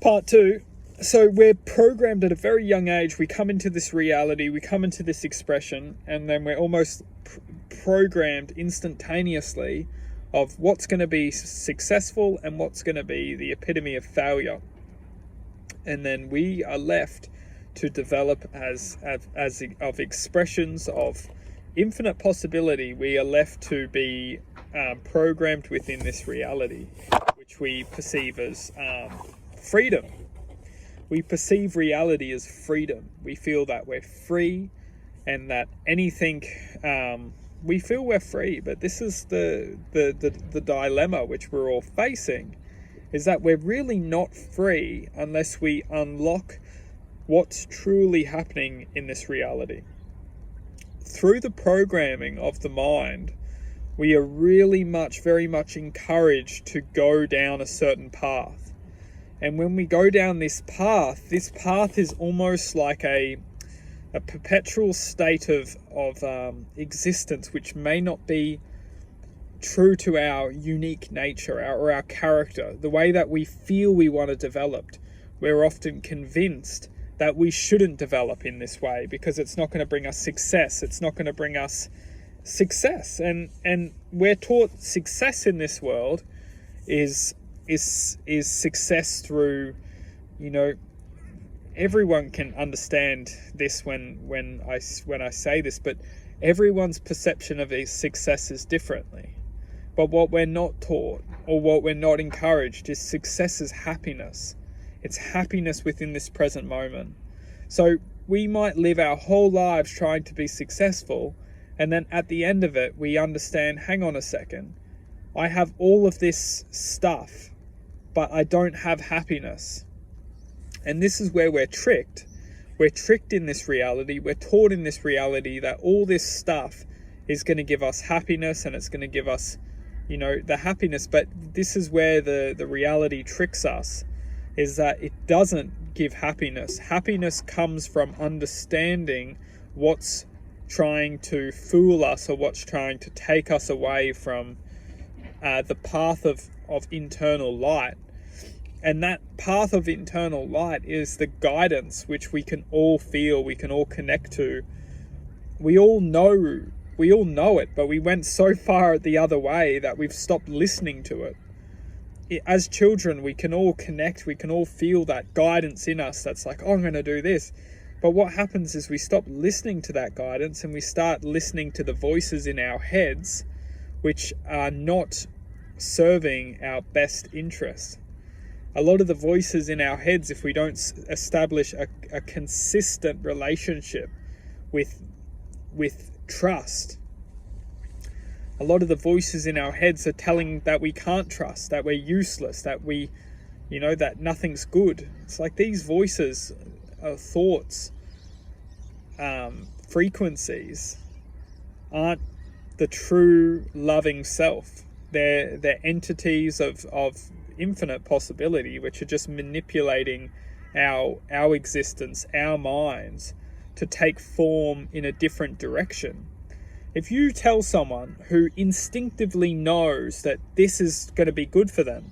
Part two. So we're programmed at a very young age. We come into this reality, we come into this expression, and then we're almost programmed instantaneously of what's going to be successful and what's going to be the epitome of failure. And then we are left to develop as of expressions of infinite possibility. We are left to be programmed within this reality, which we perceive as freedom. We perceive reality as freedom. We feel that we're free, and that anything, we feel we're free. But this is the dilemma which we're all facing, is that we're really not free unless we unlock what's truly happening in this reality. Through the programming of the mind, we are really very much encouraged to go down a certain path. And when we go down this path is almost like a perpetual state of existence, which may not be true to our unique nature or our character, the way that we feel we want to develop. We're often convinced that we shouldn't develop in this way because it's not going to bring us success. It's not going to bring us success. And we're taught success in this world is success through, everyone can understand this when I say this, but everyone's perception of success is differently. But what we're not taught, or what we're not encouraged, is success is happiness. It's happiness within this present moment. So we might live our whole lives trying to be successful, and then at the end of it, we understand, hang on a second, I have all of this stuff, but I don't have happiness. And this is where we're tricked. We're tricked in this reality. We're taught in this reality that all this stuff is going to give us happiness, and it's going to give us, the happiness. But this is where the reality tricks us, is that it doesn't give happiness. Happiness comes from understanding what's trying to fool us, or what's trying to take us away from the path of internal light. And that path of internal light is the guidance which we can all feel, we can all connect to. We all know it, but we went so far the other way that we've stopped listening to it. As children, we can all connect, we can all feel that guidance in us that's like, oh, I'm going to do this. But what happens is we stop listening to that guidance, and we start listening to the voices in our heads, which are not serving our best interests. A lot of the voices in our heads, if we don't establish a consistent relationship with trust, a lot of the voices in our heads are telling that we can't trust, that we're useless, that that nothing's good. It's like these voices are thoughts, frequencies, aren't the true loving self. They're entities of infinite possibility, which are just manipulating our existence, our minds, to take form in a different direction. If you tell someone who instinctively knows that this is going to be good for them,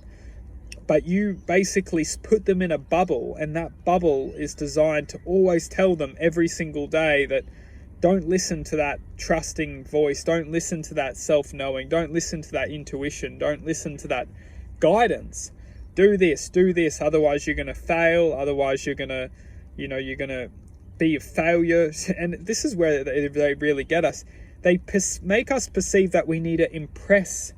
but you basically put them in a bubble, and that bubble is designed to always tell them every single day that don't listen to that trusting voice, don't listen to that self-knowing, don't listen to that intuition, don't listen to that guidance. Do this, otherwise you're going to fail, otherwise you're going to be a failure. And this is where they really get us. They make us perceive that we need to impress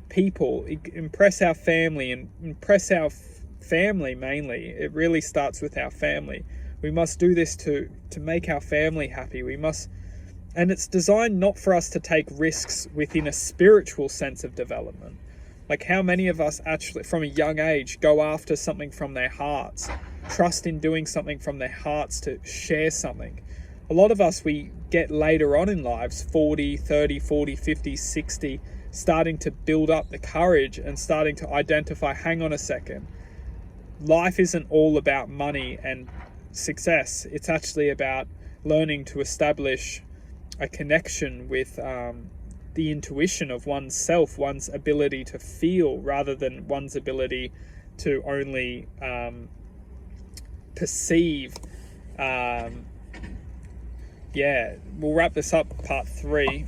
people, impress our family, and impress our family mainly. It really starts with our family. We must do this to make our family happy. And it's designed not for us to take risks within a spiritual sense of development. Like, how many of us actually from a young age go after something from their hearts, trust in doing something from their hearts to share something. A lot of us, we get later on in lives, 40, 30, 40, 50, 60, starting to build up the courage and starting to identify, hang on a second, life isn't all about money and success. It's actually about learning to establish a connection with the intuition of oneself, one's ability to feel, rather than one's ability to only perceive. Yeah, we'll wrap this up, part 3.